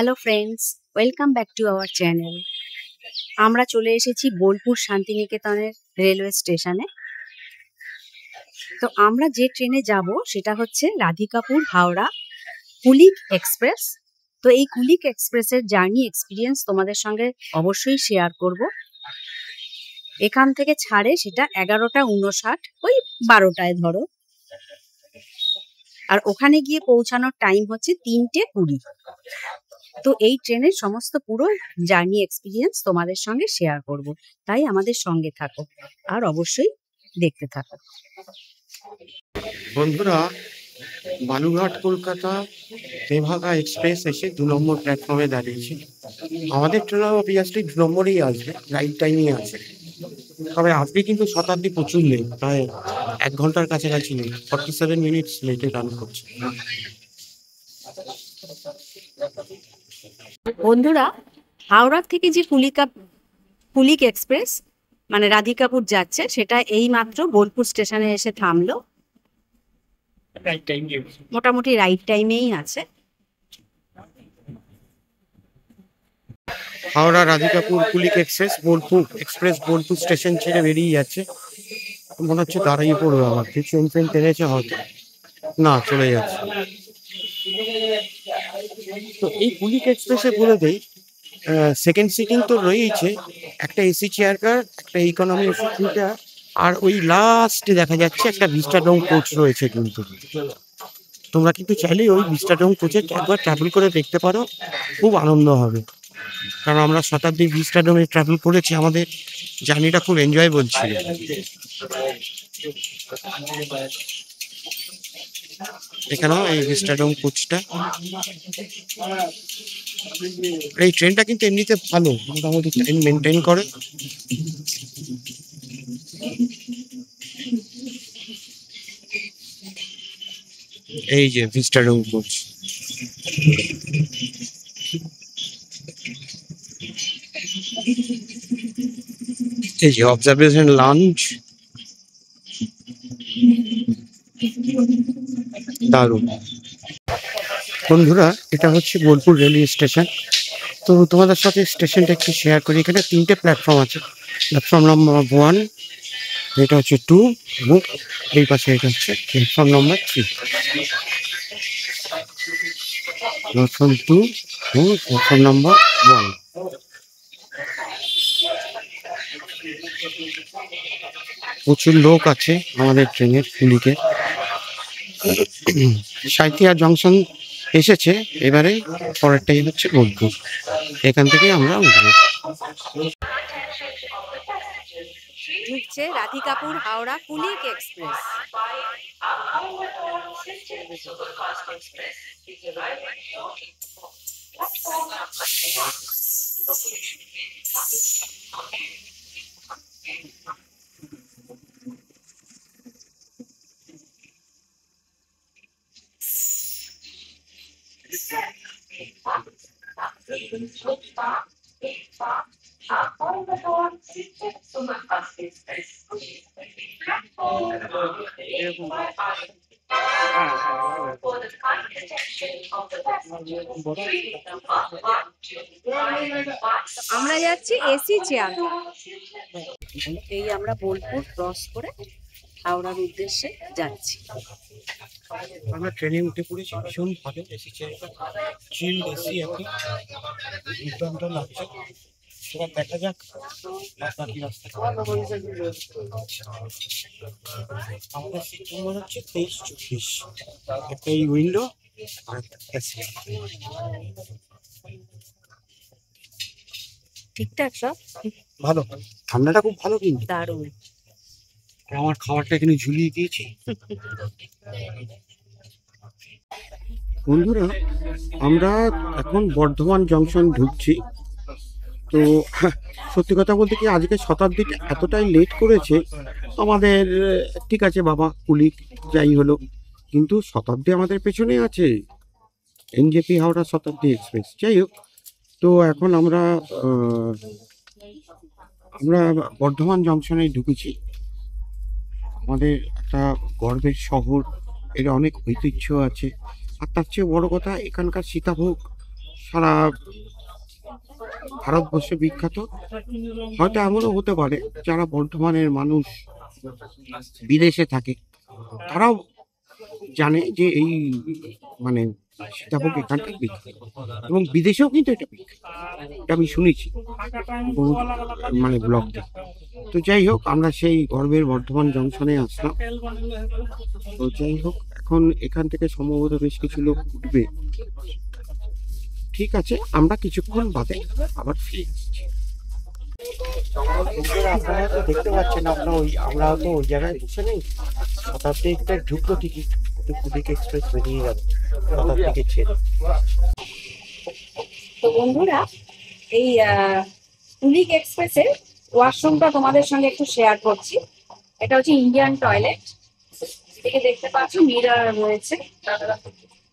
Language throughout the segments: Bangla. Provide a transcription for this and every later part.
Hello friends, welcome back to our channel. আমরা চলে এসেছি বোলপুর শান্তিনিকেতনের রেলওয়ে স্টেশনে। তো আমরা যে ট্রেনে যাব সেটা হচ্ছে রাধিকাপুর হাওড়া কুলিক এক্সপ্রেস। তো এই কুলিক এক্সপ্রেসের জার্নি এক্সপিরিয়েন্স তোমাদের সঙ্গে অবশ্যই শেয়ার করব। এখান থেকে ছাড়ে সেটা 11:59, ওই 12টায় ধরো, আর ওখানে গিয়ে পৌঁছানোর টাইম হচ্ছে 3:20। তো এই ট্রেনের সমস্ত পুরো জার্নি এক্সপিরিয়েন্স তোমাদের সঙ্গে শেয়ার করব, তাই আমাদের সঙ্গে থাকো আর অবশ্যই দেখতে থাকো। বন্ধুরা, বালুরঘাট কলকাতা তেভাগা এক্সপ্রেস এসে 2 নম্বর প্ল্যাটফর্মে দাঁড়িয়েছে। আমাদের ট্রেন অবভিয়াসলি 2 নম্বরেই আসবে, রাইট টাইমে আছে। তবে আজকে কিন্তু শতাব্দী প্রচুর লেট, প্রায় 1 ঘন্টার কাছাকাছি লেট, 47 মিনিটস লেটে রান করছে। বন্ধুরা, হাওড়া থেকে যে কুলিক এক্সপ্রেস মানে রাধিকাপুর যাচ্ছে, সেটা এই মাত্র বোলপুর স্টেশনে এসে থামলো। মোটামুটি রাইট টাইমেই আছে। হাওড়া রাধিকাপুর কুলিক এক্সপ্রেস বোলপুর স্টেশন ছেড়ে বেরিয়ে যাচ্ছে। মনে হচ্ছে দাঁড়িয়ে পড়বে, আমার ট্রেন টেনেছে হয়তো, না চলে যাচ্ছে। তো এই কুলিক এক্সপ্রেসে বলে দেই, সেকেন্ড সিটিং তো রয়েছে, একটা এসি চেয়ার কার, একটা ইকোনমি এসি সিটার, আর ওই লাস্টে দেখা যাচ্ছে একটা ভিস্টাডোম কোচ রয়েছে। কিন্তু তোমরা কিন্তু চাইলেই ওই ভিস্টাডোম কোচে একবার ট্রাভেল করে দেখতে পারো, খুব আনন্দ হবে। কারণ আমরা শতাব্দী ভিস্টাডোমে ট্রাভেল করেছি, আমাদের জার্নিটা খুব এনজয়েবল ছিল। এখানেও এই ভিস্টাডোম কোচটা, এই ট্রেনটা কিন্তু এমনিতে ভালো, মোটামুটি টাইম মেনটেন করে। এই যে ভিস্টাডোম কোচ, এই যে অবজারভেশন লাউঞ্জ, দারুণ। বন্ধুরা, এটা হচ্ছে বোলপুর রেলওয়ে স্টেশন। তো তোমাদের সাথে স্টেশনটা একটু শেয়ার করি। এখানে 3টে প্ল্যাটফর্ম আছে। প্ল্যাটফর্ম নম্বর 1, এটা হচ্ছে 2, এবং এই পাশে এটা হচ্ছে প্ল্যাটফর্ম নম্বর 3। প্ল্যাটফর্ম 2 এবং প্ল্যাটফর্ম নম্বর 1। প্রচুর লোক আছে আমাদের ট্রেনের কুলিকে। সাঁইথিয়া জংশন এসেছে, এবারে পরেরটাই হচ্ছে বোলপুর। এখান থেকে আমরা উঠবো। ঢুকছে রাধিকাপুর হাওড়া কুলিক এক্সপ্রেস। আমরা যাচ্ছি এসি চেয়ার। এই আমরা বোলপুর ক্রস করে হাওড়ার উদ্দেশ্যে যাচ্ছি। আমরা ট্রেনে উঠে পড়েছি, ভীষণ ভালো এসি চেয়ারটা, চিল এসি, একদম দুর্দান্ত লাগছে। সেটা দেখা যাক বাকি রাস্তা। আমাদের সিট নম্বর হচ্ছে 23-24, একটা এই উইন্ডো আর এসি। ঠিকঠাক সব ভালো, ঠান্ডাটা খুব ভালো, কিন্তু দারুণ। আমার খাবারটা এখানে ঝুলিয়ে দিয়েছি। বন্ধুরা, আমরা এখন বর্ধমান জংশন ঢুকছি। তো সত্যি কথা বলতে কি, আজকে শতাব্দীটা এতটাই লেট করেছে আমাদের। ঠিক আছে বাবা, কুলিক যাই হলো, কিন্তু শতাব্দী আমাদের পেছনে আছে, এনজেপি হাওড়া শতাব্দী এক্সপ্রেস। যাই হোক, তো এখন আমরা বর্ধমান জংশনে ঢুকেছি। আমাদের একটা গর্বের শহর, এর অনেক ঐতিহ্য আছে, আর তার চেয়ে বড় কথা এখানকার সীতাভোগ সারা ভারতবর্ষে বিখ্যাত। হয়তো এমনও হতে পারে যারা বর্ধমানের মানুষ বিদেশে থাকে তারাও জানে যে এই মানে সীতাভোগ এখানটাই বিখ্যাত, এবং বিদেশেও কিন্তু এটা বিখ্যাত, এটা আমি শুনেছি বহু মানে ব্লগ থেকে। তো যাই হোক, আমরা সেই গর্বের বর্ধমান জংশনে আসলাম। তো যাই হোক, এখন এখান থেকে সম্ভবত বেশ কিছু লোক উঠবে। ঠিক আছে, আমরা কিছুক্ষণ বাদে আবার ফিরে আসছি। আপনারা তো দেখতে পাচ্ছেন, আমরা তো ওই জায়গায় বসে নেই। শতাব্দী এক্সপ্রেস ঢুকলো ঠিকই, কিন্তু কুলিক এক্সপ্রেস বেরিয়ে গেল শতাব্দীকে ছেড়ে। তো বন্ধুরা, এই কুলিক এক্সপ্রেসের ওয়াশরুমটা তোমাদের সঙ্গে একটু শেয়ার করছি। এটা হচ্ছে ইন্ডিয়ান টয়লেট। এদিকে দেখতে পাচ্ছ মিরর রয়েছে,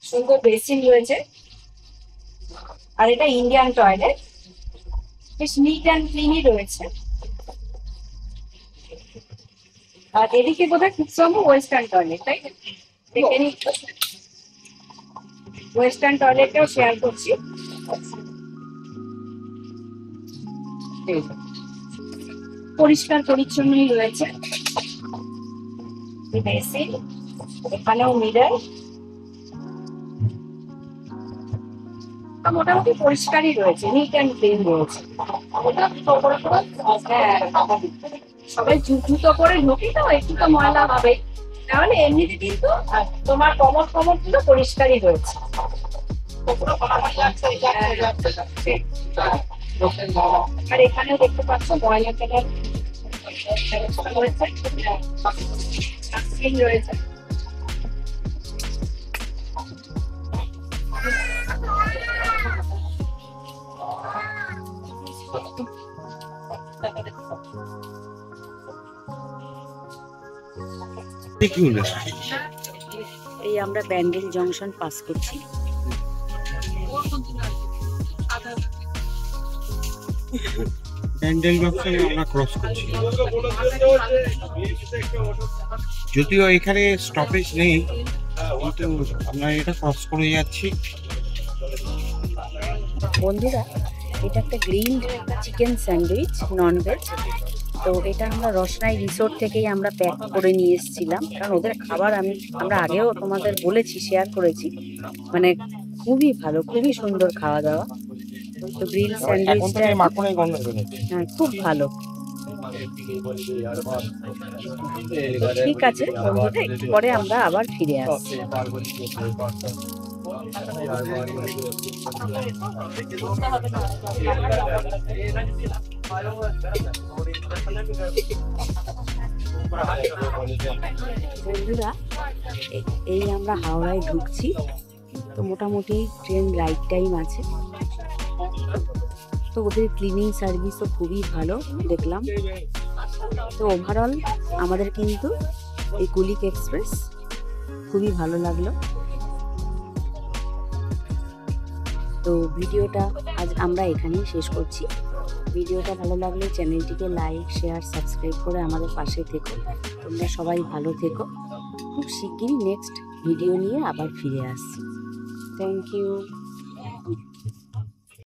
সুন্দর বেসিন রয়েছে, আর এটা ইন্ডিয়ান টয়লেট, বেশ নিট অ্যান্ড ক্লিনই রয়েছে। আর এদিকে বোধহয় খুব সম্ভব ওয়েস্টার্ন টয়লেট, তাই দেখে নি। ওয়েস্টার্ন টয়লেটটাও শেয়ার করছি। পরিষ্কার পরিচ্ছন্নই রয়েছে। বেসিন, এখানেও মিরর, মোটামুটি পরিষ্কারই রয়েছে, নিট অ্যান্ড ক্লিন রয়েছে। সবাই জুতো করে ঢুকি তো একটু তো ময়লা হবে, তাহলে এমনিতে কিন্তু তোমার কমর কিন্তু পরিষ্কারই রয়েছে। আর এখানেও দেখতে পাচ্ছ ময়লা ফেলার রয়েছে। এই আমরা ব্যান্ডেল জংশন পাস করছি। ব্যান্ডেল জংশন আমরা ক্রস করছি, যদিও এখানে স্টপেজ নেই, কিন্তু আমরা এটা ক্রস করে যাচ্ছি। বন্ধুরা, এটা একটা গ্রিলড চিকেন স্যান্ডউইচ ননভেজ। তো এটা আমরা রসনাই রিসোর্ট থেকেই আমরা প্যাক করে নিয়ে এসেছিলাম, কারণ ওদের খাবার আমরা আগেও তোমাদের বলেছি, শেয়ার করেছি, মানে খুবই ভালো, খুবই সুন্দর খাওয়া দাওয়া। তো গ্রিল স্যান্ডউইচটা হ্যাঁ খুব ভালো। ঠিক আছে বন্ধুরা, একটু পরে আমরা আবার ফিরে আসছি। বন্ধুরা, এই আমরা হাওড়ায় ঢুকছি। তো মোটামুটি ট্রেন রাইট টাইম আছে। তো ওদের ক্লিনিং সার্ভিসও খুবই ভালো দেখলাম। তো ওভারঅল আমাদের কিন্তু এই কুলিক এক্সপ্রেস খুবই ভালো লাগলো। তো ভিডিওটা আজ আমরা এখানেই শেষ করছি। ভিডিওটা ভালো লাগলে চ্যানেলটিকে লাইক, শেয়ার, সাবস্ক্রাইব করে আমাদের পাশে থেকো। তোমরা সবাই ভালো থেকো। খুব শিগগিরই নেক্সট ভিডিও নিয়ে আবার ফিরে আসছি। Thank you.